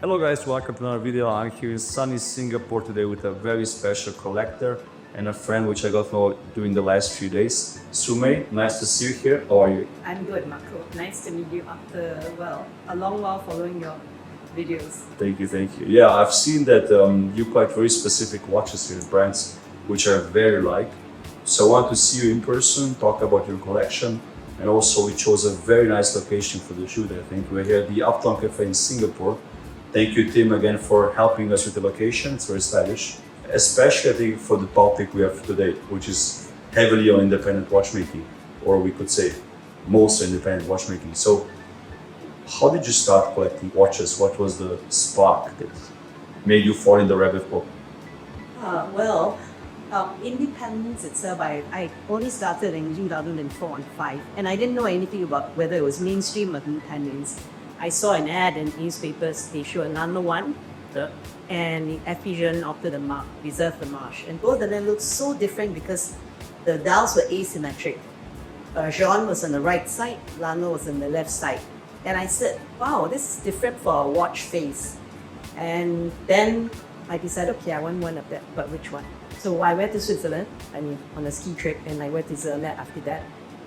Hello guys, welcome to another video. I'm here in sunny Singapore today with a very special collector and a friend which I got to know during the last few days. Sumei, nice to see you here. How are you? I'm good, Marco. Nice to meet you after, a long while following your videos. Thank you, thank you. Yeah, I've seen that you collect very specific watches here, brands which I very like. So I want to see you in person, talk about your collection, and also we chose a very nice location for the shoot. I think we're here at the Uptown Cafe in Singapore. Thank you, Tim, again for helping us with the location. It's very stylish, especially I think for the topic we have today, which is heavily on independent watchmaking, or we could say most independent watchmaking. So, how did you start collecting watches? What was the spark that made you fall in the rabbit hole? Independence itself, I only started in 2004 and 5, and I didn't know anything about whether it was mainstream or independence. I saw an ad in newspapers, they showed another one, and F.P.Journe opted the reserve the marsh. And both of them looked so different because the dials were asymmetric. Journe was on the right side, Lano was on the left side. And I said, wow, this is different for a watch face. And then I decided, okay, I want one of that, but which one? So I went to Switzerland, on a ski trip, and I went to Zermatt after that.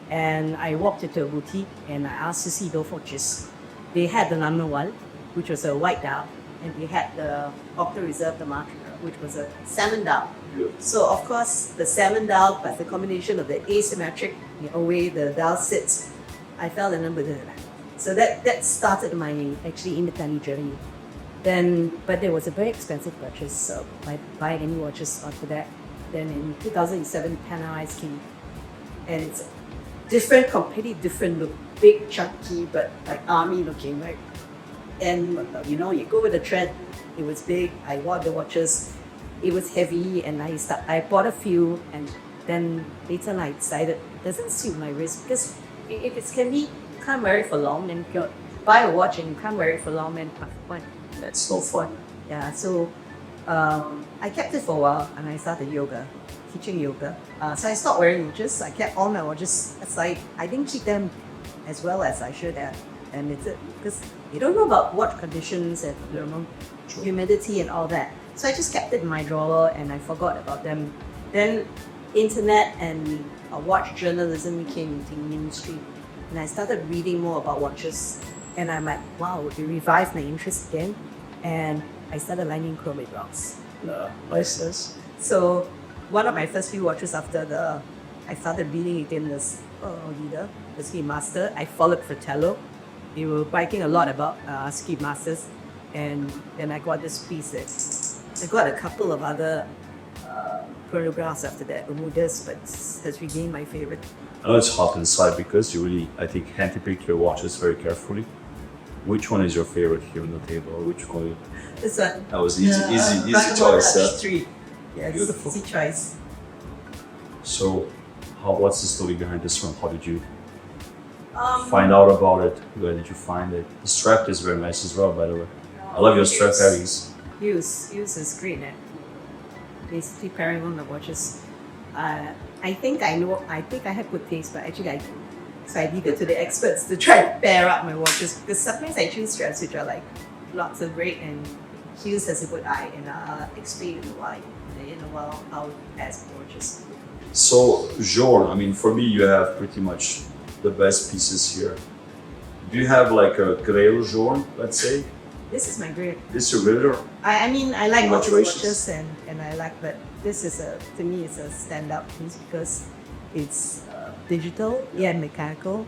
And I walked into a boutique and I asked to see those watches. They had the number one, which was a white dial, and they had the Octa Reserve the March, which was a salmon dial. Yeah. So of course, the salmon dial, but the combination of the asymmetric, the way the dial sits, I fell in love with it. So that started my actually independent journey. But there was a very expensive purchase, so I buy any watches after that. Then in 2007, Panerai came, and it's different, completely different look. Big, chunky, but like army looking, right? And you go with the trend. It was big. I bought the watches. It was heavy, and I bought a few, and then later I decided it doesn't suit my wrist because if it can be, you can't wear it for long, then you buy a watch and you can't wear it for long, then fun. That's no fun. Yeah, so I kept it for a while, and I started teaching yoga. So I stopped wearing watches. I kept all my watches aside. I didn't keep them as well as I should have, and it's because you don't know about watch conditions and humidity and all that. So I just kept it in my drawer and I forgot about them. Then internet and watch journalism became mainstream, and I started reading more about watches. And I'm like, wow, it revived my interest again, and I started lining chronographs. Nice. So one of my first few watches after I started reading again this leader, the Speedmaster. I followed Fratello. They were writing a lot about Speedmasters, and then I got this piece. I got a couple of other chronographs after that, Bermudas, but has regained my favorite. I know it's hard to decide because you really, I think, handpick your watches very carefully. Which one is your favorite here on the table? Or which one? This one. That was easy choice. 3. Yes, Beautiful. easy choice. So, what's the story behind this one? How did you find out about it? Where did you find it? The strap is very nice as well, by the way. I love your strap pairings. Use is great. Basically pairing on the watches. I think I have good taste, but actually so I leave it to the experts to try to pair up my watches, because sometimes I choose straps which are like lots of red, and Hughes has a good eye, and I'll explain why in a while how it pairs my watches. So, Journe, for me, you have pretty much the best pieces here. Do you have like a Grail Journe, let's say? This is my grade. This is your Grail? I like most Congratulations. watches, and I like, but this is to me, it's a standout piece because it's digital, yet mechanical,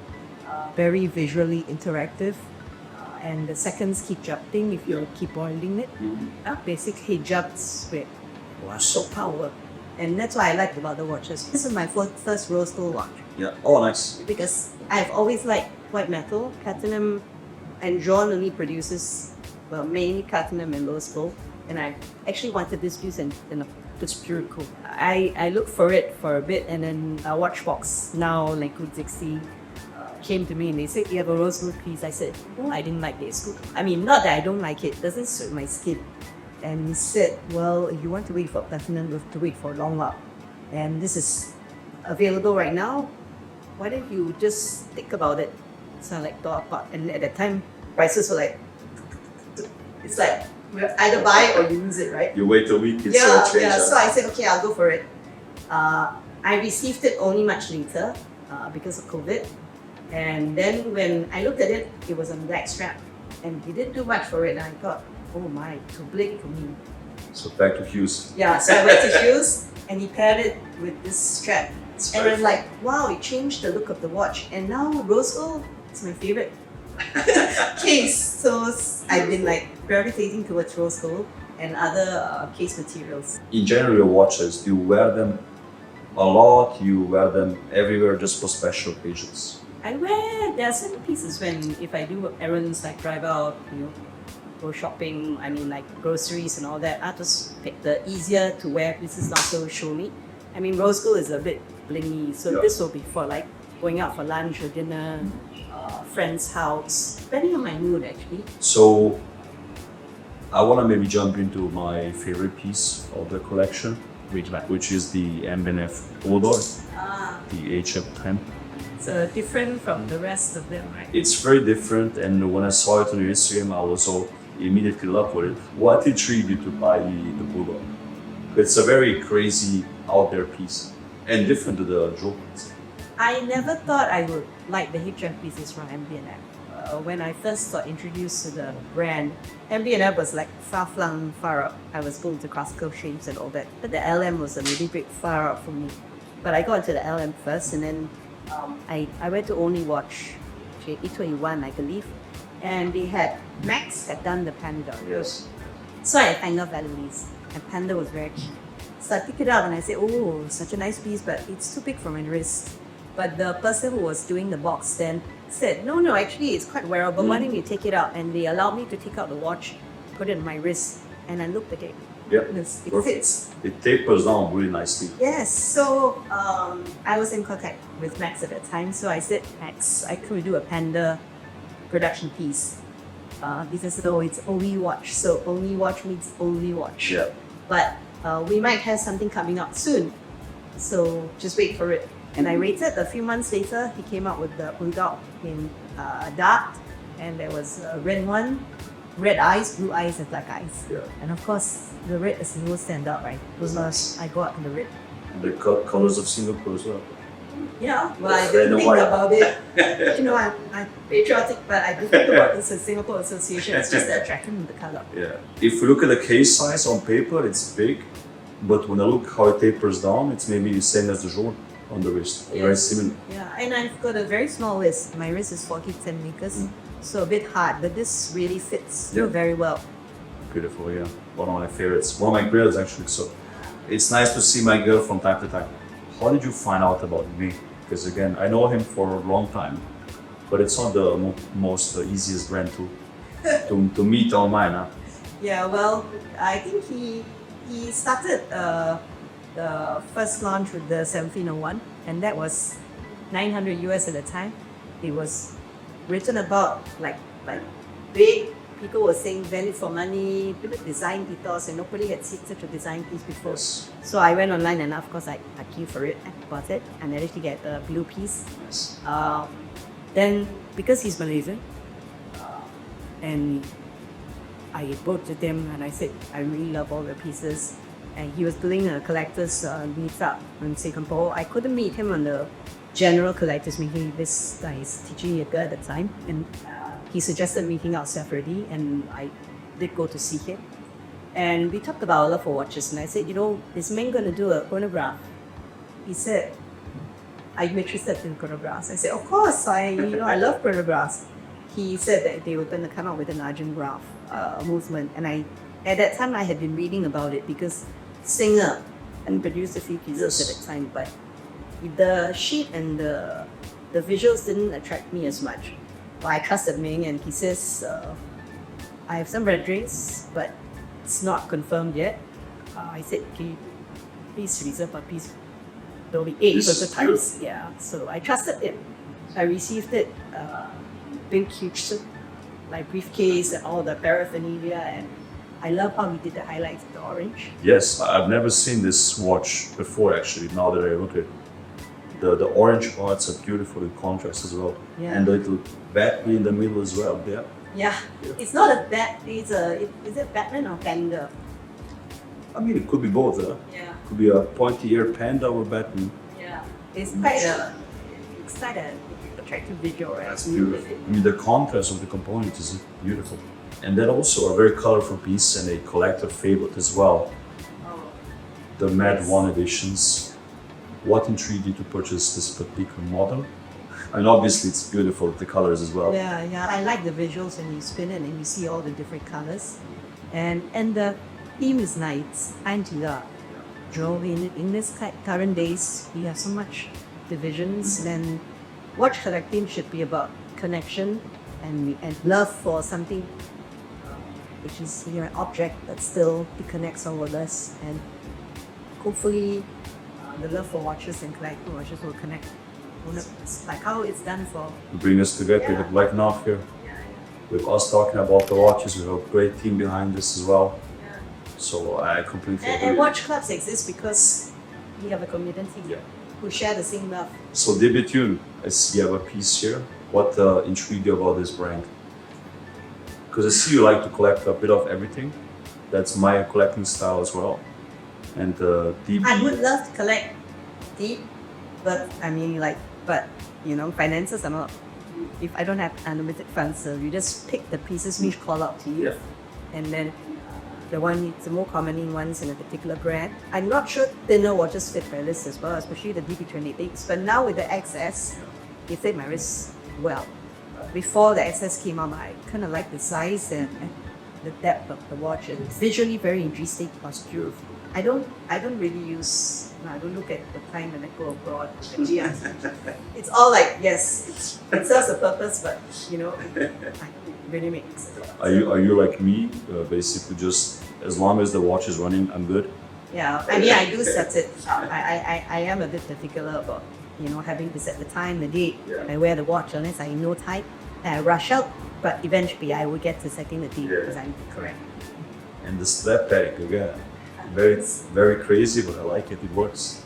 very visually interactive, and the seconds keep jumping if you keep boiling it. Basically, it jumps with so power. And that's why I like about the watches. This is my first rose gold watch. Yeah. Oh, nice. Because I've always liked white metal, platinum, and Journe only produces, mainly platinum and rose gold. And I actually wanted this piece, and it's pure cool. I looked for it for a bit, and then Watchbox, now like Good 60, came to me and they said, you have a rose gold piece. I said, oh, I didn't like this. Not that I don't like it doesn't suit my skin. And he said, well, if you want to wait for platinum, you have to wait for a long while. And this is available right now. Why don't you just think about it? So I like thought about, and at that time, prices were like, It's like you either buy or you lose it, right? You wait a week, it's Yeah, change. yeah. So I said, okay, I'll go for it. I received it only much later because of COVID. And then when I looked at it, it was a black strap. And he didn't do much for it. And I thought, oh my, too big for me. So back to Hughes. Yeah, so I went to Hughes and he paired it with this strap. And I'm like, wow, it changed the look of the watch. And now rose gold is my favorite case. So I've been like gravitating towards rose gold and other case materials. In general, your watches, do you wear them a lot? You wear them everywhere just for special occasions? There are certain pieces when, if I do errands like drive out, go shopping, like groceries and all that, I just pick the easier to wear pieces, not so showy. Rose gold is a bit blingy, so this will be for like going out for lunch or dinner, friend's house, depending on my mood actually. So I want to maybe jump into my favorite piece of the collection, which is the MB&F Bulldog, the HF10. So different from the rest of them, right? It's very different, and when I saw it on your Instagram, I was so immediately in love with it. What intrigued you to buy the Bulldog? It's a very crazy, out there piece, and different to the Chopard. I never thought I would like the HF pieces from MB&F. When I first got introduced to the brand, MB&F was like far-flung, far up. I was going to classical shapes and all that, but the LM was a little bit far out for me. But I got into the LM first, and then I went to only watch E21, I believe, and they had Max had done the Panda. Yes. So I kind of value these, and Panda was very cheap. So I picked it up and I said, oh, such a nice piece, but it's too big for my wrist. But the person who was doing the box then said, no, actually it's quite wearable. Why don't you take it out? And they allowed me to take out the watch, put it on my wrist, and I looked at it. Yep. It fits. It tapers down really nicely. Yes, so I was in contact with Max at that time, so I said, Max, I could do a Panda production piece. Because though it's only watch, so only watch means only watch. Yeah. But we might have something coming out soon, so just wait for it. And I waited. A few months later, he came out with the Bulldog in dark, and there was a red one, red eyes, blue eyes, and black eyes. Yeah. And of course, the red is the most stand out, right? Because I got the red. The colors of Singapore as well. Yeah, well, I didn't think about it. I'm patriotic, but I do think about this as Singapore Association. It's just the attraction of the color. Yeah. If you look at the case size on paper, it's big, but when I look how it tapers down, it's maybe the same as the Journe on the wrist. Yes. Very similar. Yeah, and I've got a very small wrist. My wrist is 40 centimeters, so a bit hard, but this really fits very well. Beautiful, yeah. One of my favorites. One of my girls actually. So it's nice to see my girl from time to time. How did you find out about me? Because again, I know him for a long time, but it's not the most easiest brand to meet online. Huh? Yeah, well, I think he started the first launch with the 1701, and that was 900 US at the time. It was written about like big. People were saying value for money, design ethos, and nobody had seen such a design piece before. Yes. So I went online and of course I queued for it, I bought it, and I managed to get a blue piece. Yes. Then, because he's Malaysian, and I wrote to him and I said, I really love all the pieces. And he was doing a collector's meetup in Singapore. I couldn't meet him on the general collector's meeting. This guy is teaching yoga at the time. And he suggested meeting out separately, and I did go to see him. And we talked about our love for watches, and I said, is Ming going to do a chronograph? He said, are you interested in chronographs? I said, of course, I love chronographs. He said that they were going to come out with an urgent graph movement, and at that time I had been reading about it because Singer and produced a few pieces at that time, but the sheet and the visuals didn't attract me as much. But I trusted Ming, and he says, I have some renderings, but it's not confirmed yet. I said, can you please reserve a piece? There'll be 8 prototypes. Yeah, so I trusted it. I received it, big huge suit, like briefcase and all the paraphernalia, and I love how he did the highlights with the orange. Yes, I've never seen this watch before actually, now that I look at it. The orange parts are beautiful in contrast as well. Yeah. And the little battery in the middle as well. Yeah. Yeah, it's not a bat. It's a. Is it Batman or Panda? I mean, it could be both. Yeah. Could be a pointy ear panda or Batman. Yeah. It's quite a. It's quite an attractive visual, right? That's beautiful. I mean, the contrast of the components is beautiful, and then also a very colorful piece and a collector favorite as well. Oh. The Mad Yes. 1 editions. What intrigued you to purchase this particular model? And obviously it's beautiful, the colors as well. Yeah, yeah. I like the visuals when you spin it and you see all the different colors, and the theme is nice. Anti-dark. You know, in this current days, we have so much divisions. Then, watch collecting should be about connection and love for something, which is an object that still connects all of us, and hopefully, the love for watches and collecting watches will connect. Like how it's done for. To bring us together like now here. With us talking about the watches, we have a great team behind this as well. So I completely agree. And watch clubs exist because we have a community who share the same love. So the Bethune, I see you have a piece here. What intrigued you about this brand? Because I see you like to collect a bit of everything. That's my collecting style as well. And DB. I would love to collect deep, but I mean but you know, finances are not. If I don't have unlimited funds, so you just pick the pieces which call out to you, and then the more common ones in a particular brand. I'm not sure thinner watches fit my list as well, especially the DB28X. But now with the XS, it fit my wrist well. Before the XS came out, I kind of like the size and the depth of the watch, and it's visually very interesting posture. I don't really use. I don't look at the time when I go abroad. Yeah, it's all like yes, it serves a purpose, but you know, it really makes. Are you like me? Basically, just as long as the watch is running, I'm good. Yeah, I mean, I do set it. I am a bit particular about having to set the time, the date. I wear the watch unless I know time. And I rush out, but eventually I will get to setting the date because I'm correct. And the slap padding again, very crazy, but I like it. It works.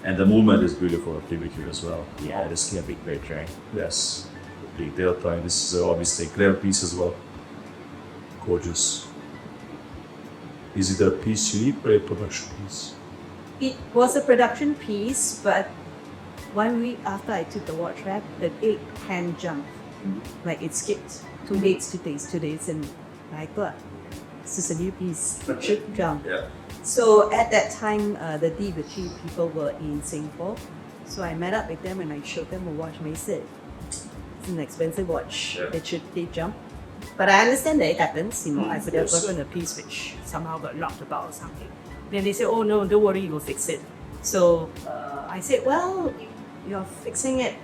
And the movement is beautiful of PBQ as well. Yeah, this can be great, right? Yes, big delta, and this is obviously a clear piece as well. Gorgeous. Is it a piece you need or a production piece? It was a production piece, but 1 week after I took the watch wrap, the date hand jumped. Like it skipped 2 days, and I thought, this is a new piece, it should jump. Yeah. So at that time, the DB people were in Singapore. So I met up with them and I showed them a watch and they said, it's an expensive watch, they jump. But I understand that it happens, I could have gotten a piece which somehow got locked about or something. Then they said, oh no, don't worry, we'll fix it. So I said, well, you're fixing it.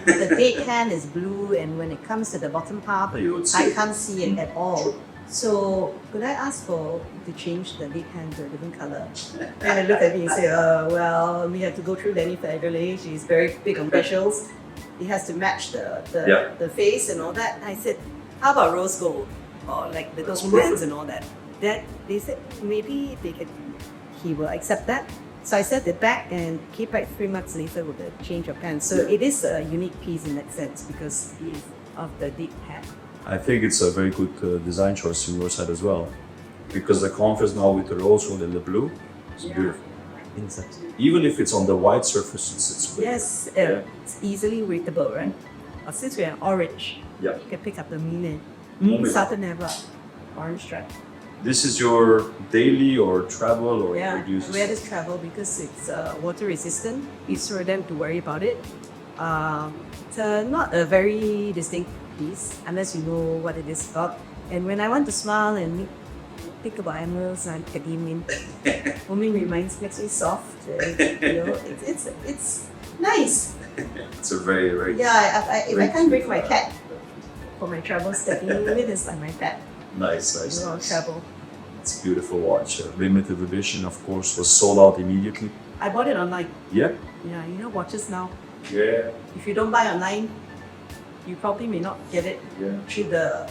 The date hand is blue, and when it comes to the bottom part, I can't see it at all. So could I ask to change the date hand to a different color? And they look at me and say, well, we have to go through Lenny Fagerley. She's very big on specials. It has to match the face and all that. And I said, how about rose gold? Or like those bands and all that. They said maybe he will accept that. So I set it back and came back 3 months later with a change of pants. So it is a unique piece in that sense because of the deep hat. I think it's a very good design choice on your side as well. Because the contrast now with the rose gold and the blue is beautiful. Even if it's on the white surface, it's great. Yes, it's easily readable, right? Since we're orange, you can pick up the Moomin. Sarpaneva, orange stripe. This is your daily or travel or I use wear this travel because it's water resistant. It's for them to worry about it. It's not a very distinct piece unless you know what it is about. And when I want to smile and think about animals, I'm Moomin. Moomin makes me soft. It's nice. It's a very, very if I can't bring my cat for my travels, Moomin is like my pet. nice. Travel. It's a beautiful watch. Limited edition, of course, was sold out immediately. I bought it online. Yeah. Yeah, watches now. Yeah. If you don't buy online, you probably may not get it through the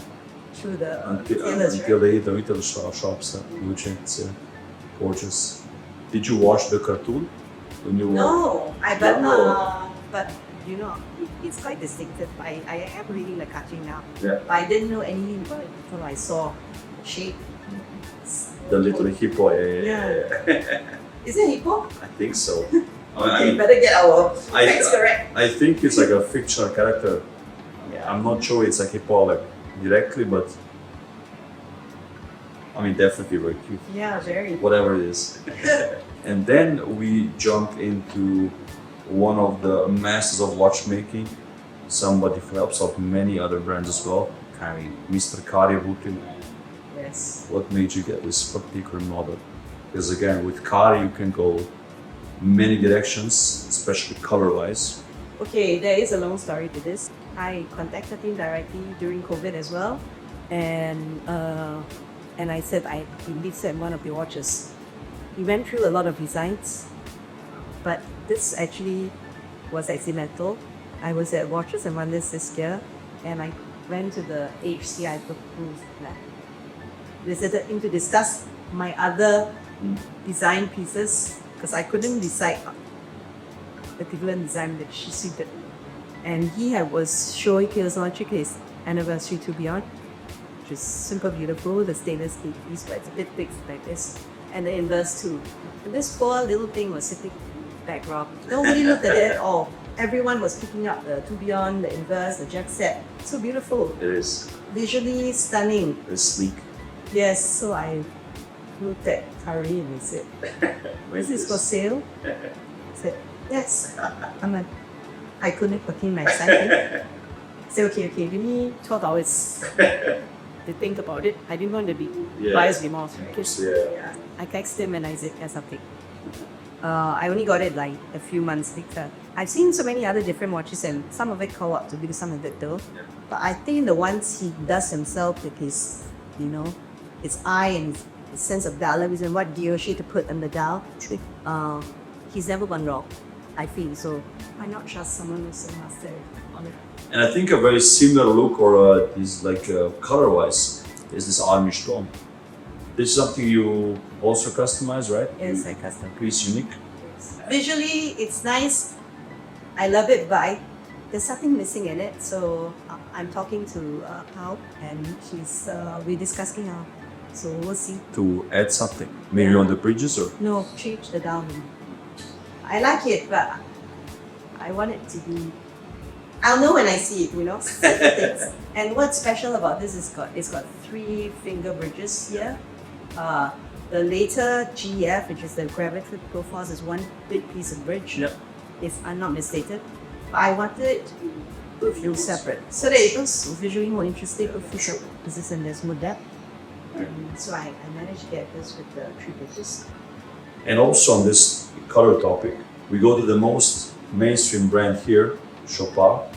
tailors, Until they hit the retail shops, new chains. Gorgeous. Did you watch the cartoon when you were? No, but you know, it's quite distinctive. I am reading the catching now. Yeah. But I didn't know any until I saw shape. The little hippo. Yeah. Is it hippo? I think so. Okay, better get our facts correct. I think it's like a fictional character. Yeah. I'm not sure it's a hippo like directly, but I mean definitely very cute. Yeah, very. Whatever it is. And then we jump into one of the masters of watchmaking, somebody who helps out many other brands as well, Mr. Kari Voutilainen. Yes. What made you get this particular model? Because again, with Kari you can go many directions, especially color-wise. Okay, there is a long story to this. I contacted him directly during COVID as well, and I said I indeed sent one of the watches. He went through a lot of designs, but this actually was accidental. I was at Watches and Wonders this year, and I went to the HCI booth, visited him to discuss my other design pieces because I couldn't decide the equivalent design that she suited. And was showing his launching his anniversary to Beyond, which is super beautiful. The stainless steel piece, but it's a bit thick like this, and the inverse too. And this poor little thing was sitting background. Nobody looked at it at all. Everyone was picking up the Tourbillon, the inverse, the jack set. So beautiful. It is. Visually stunning. It's sleek. Yes, so I looked at Kari and I said, "Is this for sale?" I said, "Yes." I'm like, I couldn't put in my son. I said, okay, give me 12 hours to think about it. I didn't want to be buyer's remorse. Yeah. I texted him and I said, yes, I'll take. I only got it like a few months later. I've seen so many other different watches and some of it call up to be some of it though. Yeah. But I think the ones he does himself with his, his eye and his sense of balance and what guillotine to put on the dial, he's never gone wrong, I feel. So why not trust someone who's a master on it? And I think a very similar look or is like color-wise is this Armin Strom. This is something you also customize, right? Yes, I custom. It's unique. Visually, it's nice. I love it, but there's something missing in it. So I'm talking to Pao, and we're discussing how. So we'll see. To add something, maybe on the bridges or? No, change the down. I like it, but I want it to be. I'll know when I see it, And what's special about this is it's got 3 finger bridges here. The later GF, which is the gravity profiles, is one big piece of bridge. Yep. If I'm not mistaken. But I wanted it to feel separate. So that it looks visually more interesting and there's more depth. So I managed to get this with the 3 bridges. And also on this color topic, we go to the most mainstream brand here, Chopard,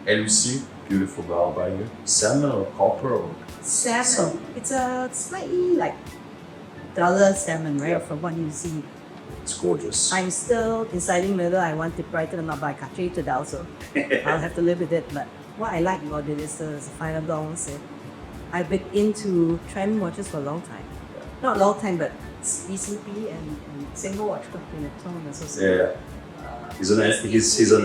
and we see beautiful valve by here. Salmon or copper or? Salmon. It's a slightly like duller salmon, right? Yeah. From what you see. It's gorgeous. I'm still deciding whether I want it brighter or not, but I can't change it out, so I'll have to live with it. But what I like about it is the final balance. I've been into trend watches for a long time. Yeah. Not a long time, but ECP and single watch company at Tone Association. Yeah. He's an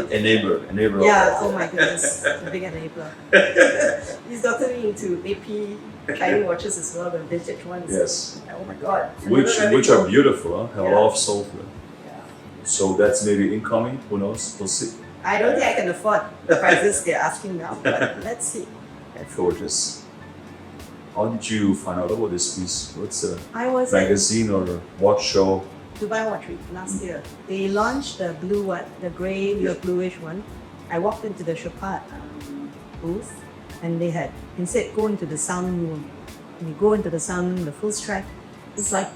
enabler. Yeah, oh my goodness, a big enabler. He's gotten me into AP Kari watches as well, the vintage ones. Yes. Oh my god. Which are beautiful, huh? Have a lot of soul to them. Yeah. So that's maybe incoming, who knows? We'll see. I don't think I can afford the prices they're asking now, but let's see. Gorgeous. How did you find out about this piece? What's a I was at magazine or a watch show? Dubai Watch Week last year. They launched the blue one, the grey, bluish one. I walked into the Chopard booth and they had instead go into the sound room. And you go into the sound room, the full track. It's like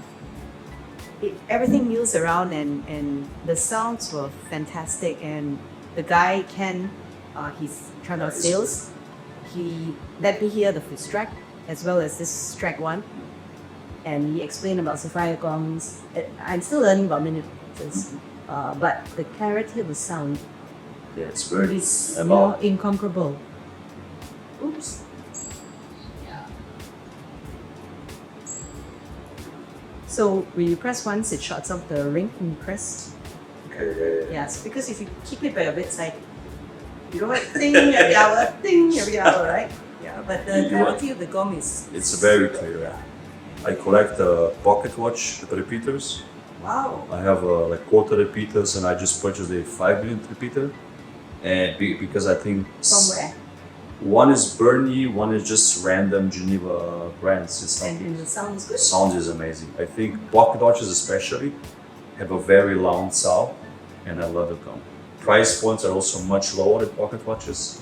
everything moves around and the sounds were fantastic. And the guy Ken, he's trying out sales. He let me hear the full track as well as this track one. And he explained about sapphire gongs. I'm still learning about minutes, but the clarity of the sound it's very is incomparable. Oops. So when you press once, it shuts off the ring when you press. Okay. Yes, because if you keep it by your bedside, You know what? Ding every hour, ding every hour, right? Yeah, but the clarity of the gong is... It's very clear. Yeah. I collect pocket watch repeaters. Wow. I have like quarter repeaters, and I just purchased a 5 minute repeater. And because I think From where? one is Bernie, one is just random Geneva brands. It's not, And the sound is good? sound is amazing. I think pocket watches especially have a very loud sound, and I love it. Price points are also much lower than pocket watches,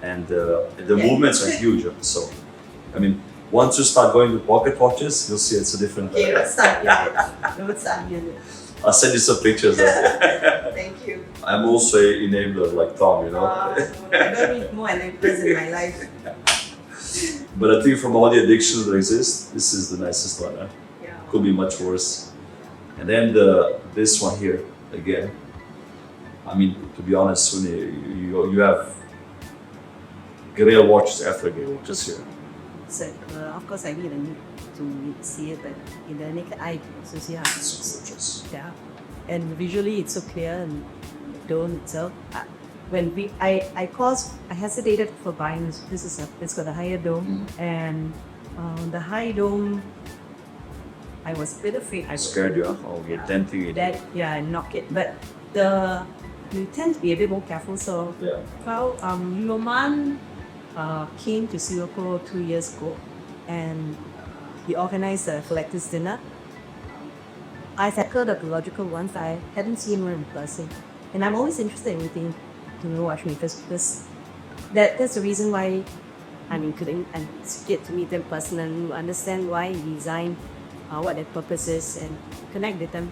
and the movements are huge. So, I mean, once you start going with pocket watches, you'll see it's a different. Okay, let's start unit. Let's start unit. I'll send you some pictures. Thank you. I'm also an enabler like Tom, you know. I don't need more enablers in my life. But I think from all the addictions that exist, this is the nicest one. Huh? Yeah. Could be much worse. And then this one here again. I mean, to be honest, Suni, you have Grail watches after Grail watches here. So, of course, I really need to see it, but in the naked eye, so see how It's gorgeous. yeah. And visually, it's so clear, and the dome itself. I hesitated for buying this. It's got a higher dome, and the high dome, I was a bit afraid. I Scared you? Oh, you're denting it. that I knock it, but you tend to be a bit more careful. So, Yeah. well, Romain came to Singapore 2 years ago, and he organized a collector's dinner. I tackled the logical ones. I hadn't seen one in person, and I'm always interested in meeting new watchmakers because that's the reason why I'm including and get to meet them personally, understand why he designed, what their purpose is, and connect with them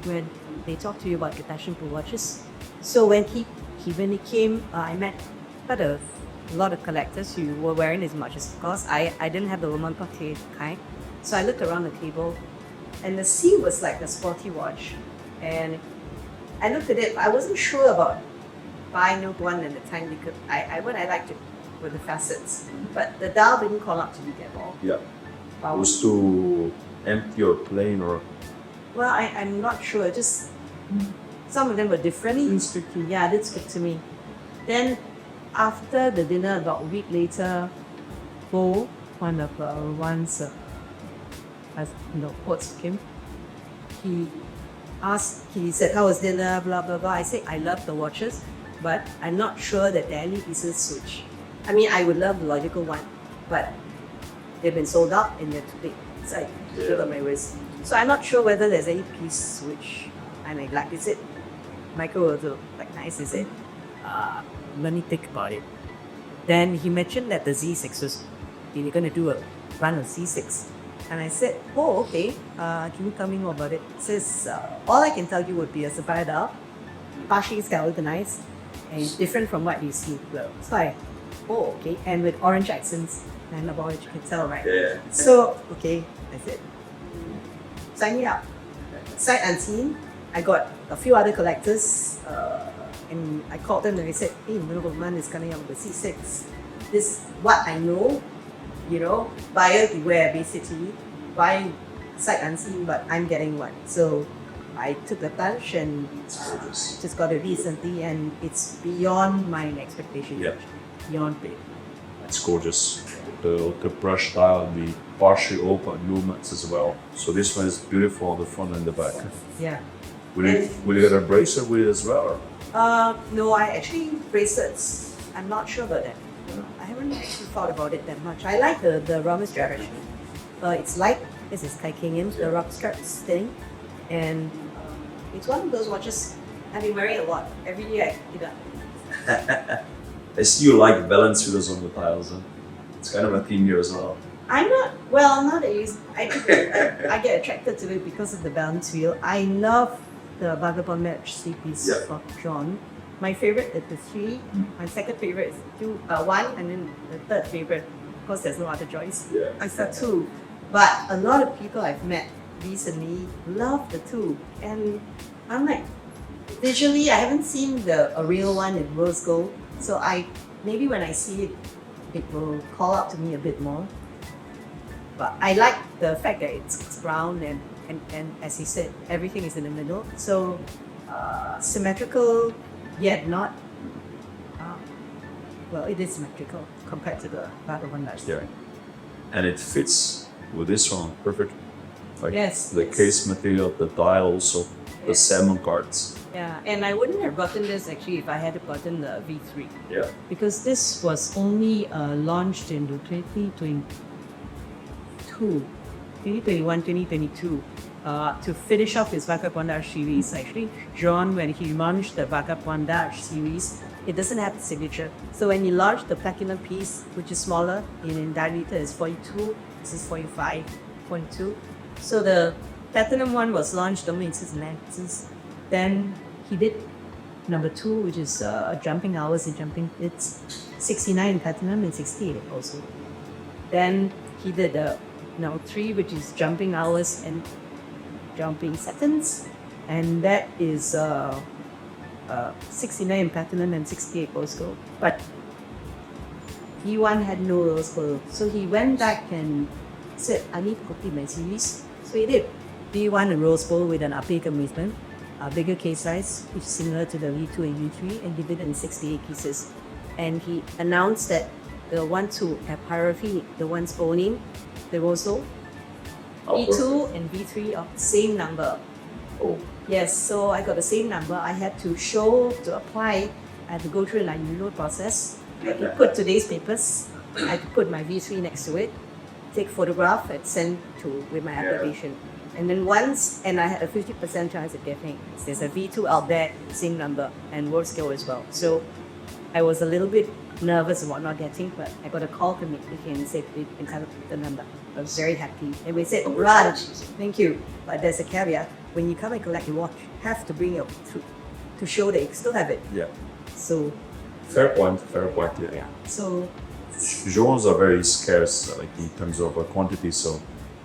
when they talk to you about your passion for watches. So when he came, I met quite a lot of collectors who were wearing his watches. Of course, I didn't have the Romain Gauthier kind, so I looked around the table, and the C was like a sporty watch, and I looked at it. I wasn't sure about buying one at the time because what I liked it were the facets, but the dial didn't call out to me at all. Yeah. It was too empty or plain or. Well, I'm not sure. Just some of them were different. Yeah, it did speak to me. Then after the dinner, about a week later, Bo, one of Romain's quotes came. He said, "How was dinner?" Blah blah blah. I said, "I love the watches, but I'm not sure that there are any pieces switch. I mean, I would love the logical one, but they've been sold out and they're too big. So I put it on my wrist. So I'm not sure whether there's any piece which I may like. Is it Michael also like nice? Is it? Let me think about it. Then he mentioned that the Z6s, they're going to do a run of Z6. And I said, oh, okay, can you tell me more about it? It says, all I can tell you would be a sapphire dial, partially galvanized, and different from what you see below. So I, oh, okay, and with orange accents, and about it you can tell, right? Yeah. So, okay, I said, sign me up. Sight unseen, I got a few other collectors, and I called them and I said, hey, Romain is coming up with the C6. This is what I know, you know, buyer beware basically, buying sight unseen, but I'm getting one. So I took the plunge and just got it recently, and it's beyond my expectations. Yeah. Beyond big. It's gorgeous. The brush dial, the partially open movements as well. So this one is beautiful on the front and the back. Yeah. Will you get a bracelet with it as well? No, I actually bracelets. I'm not sure about that. I haven't actually thought about it that much. I like the Romain strategy. It's light. This is titanium, the rock straps thing, and it's one of those watches I've been wearing a lot. Every year I pick it up. I see you like balance wheels on the tiles. Huh? It's kind of a theme here as well. I'm not, well, not that I get attracted to it because of the balance wheel. I love the Vagabondage piece of Journe. My favorite is the 3. My second favorite is 1, and then the third favorite, of course there's no other choice. Yeah. I said 2. But a lot of people I've met recently love the 2. And I'm like, visually I haven't seen a real one in rose gold. So maybe when I see it, it will call out to me a bit more. But I like the fact that it's brown and as he said, everything is in the middle. So symmetrical, yet not well, it is symmetrical compared to the Vagabondage. Yeah. And it fits with this one perfect. Like Yes, the yes. case material, the dial also, the Yes. salmon cards. Yeah, and I wouldn't have gotten this actually if I had gotten the V3. Yeah. Because this was only launched in 2022, 2021, 2022. To finish off his Vagabondage series, actually, Journe, when he launched the Vagabondage series, it doesn't have the signature. So when he launched the platinum piece, which is smaller in diameter, is 42. This is 45, 42. So the platinum one was launched only in 2009. Then he did number 2, which is jumping hours and jumping. It's 69 platinum and 68 also. Then he did the 3, which is jumping hours and jumping seconds, and that is 69 platinum and 68 rose gold. But V1 had no rose gold, so he went back and said, I need to complete my series. So he did V1 and rose gold with an bigger movement, a bigger case size, which is similar to the V2 and V3, and he did it in 68 pieces. And he announced that the ones who have hierarchy, the ones owning the rose gold, V2 and V3 of the same number. Oh. Yes, so I got the same number. I had to show, to apply, I had to go through a unusual process. I had to put today's papers, I had to put my V3 next to it, take photograph and send with my application. And then and I had a 50% chance of getting. There's a V2 out there, same number, and world scale as well. So I was a little bit nervous about not getting, but I got a call to me and said it entitled the number. I was very happy. And we said, Raj, thank you. But there's a caveat. When you come and collect your watch, you have to bring your to show that you still have it. Yeah. So Fair point, yeah. So Journes are very scarce, like in terms of quantity. So,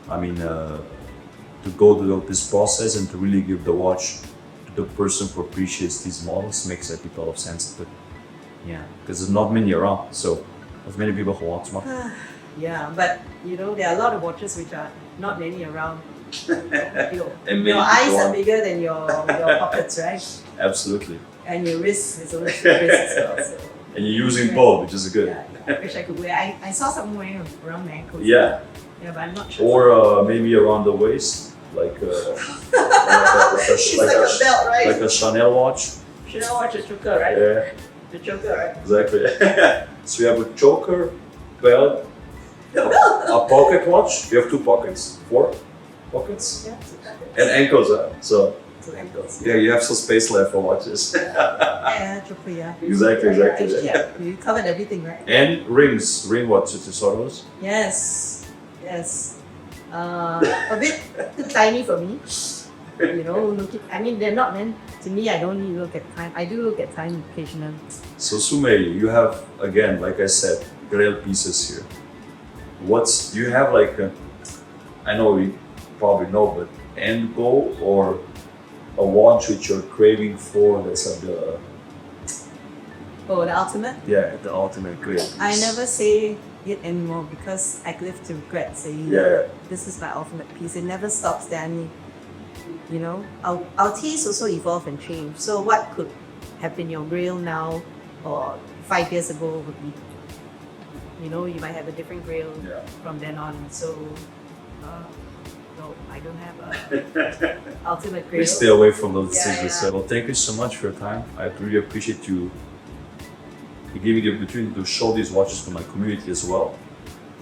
I mean, to go through this process and to really give the watch to the person who appreciates these models makes a lot of sense. But yeah, because there's not many around. So, there's many people who want one. yeah, but there are a lot of watches which are not many around. And Your eyes are bigger than your pockets, right? Absolutely. And your wrist is only 2 wrists as well. So. And you're using both, which is good. Yeah, I wish I could wear. I saw someone wearing around the ankles. Yeah. Yeah, but I'm not sure. Or maybe around the waist, like a belt, right? like a Chanel watch. Chanel watch a choker, right? Yeah, The choker, right? exactly. So you have a choker, belt, a pocket watch. You have 2 pockets, 4 pockets, Yeah, and ankles. So 2 ankles. yeah, you have some space left for watches. Yeah, choker, yeah. Exactly. Yeah, you covered everything, right? And ring watches, you saw those? Yes. A bit too tiny for me. They're not meant to me. I don't really look at time. I do look at time occasionally. So Sumei, you have again, like I said, grail pieces here. Do you have like I know you probably know, but end goal or a watch which you're craving for that's like the ultimate? Yeah, the ultimate grail. I never say it anymore because I live to regret saying this is my ultimate piece. It never stops there. Our tastes also evolve and change. So what could have been your grail now or 5 years ago would be, you might have a different grail from then on. So no, I don't have a ultimate grail. We stay away from those decisions. Yeah. So, well, thank you so much for your time. I really appreciate you giving me the opportunity to show these watches to my community as well.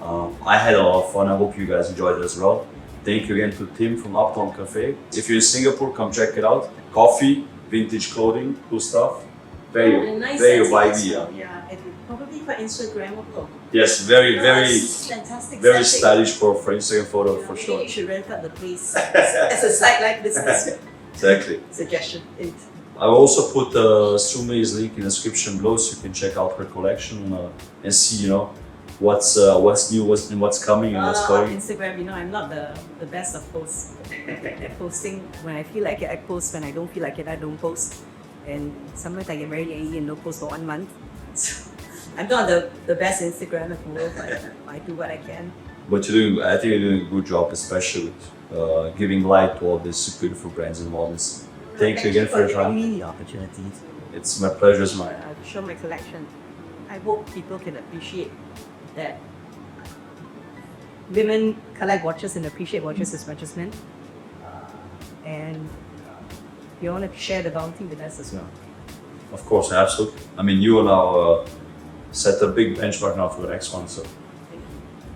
I had a lot of fun. I hope you guys enjoyed it as well. Thank you again to Tim from Uptown Cafe. If you're in Singapore, come check it out. Coffee, vintage clothing, cool stuff. Very vibey. Yeah, and probably for Instagrammable. Yes, very Fantastic. very setting. stylish for Instagram photo for Maybe sure. you should rent out the place as a sideline business. Exactly. Suggestion. I'll also put Sumei's link in the description below so you can check out her collection and see, what's new, what's coming and what's On going. Instagram, I'm not the best of posts. Posting when I feel like it, I post. When I don't feel like it, I don't post. And sometimes I get very angry and don't post for 1 month. So, I'm not the best Instagram in the world, but I do what I can. But I think you're doing a good job, especially with giving light to all these beautiful brands and models. Thank you again for your time. Giving me the opportunity It's my pleasure, it's mine. to show my collection. I hope people can appreciate that women collect watches and appreciate watches as much as men. And you want to share the bounty with us as well. Of course, absolutely. I mean, you will now set a big benchmark now for the next one. So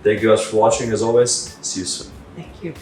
thank you guys for watching as always. See you soon. Thank you.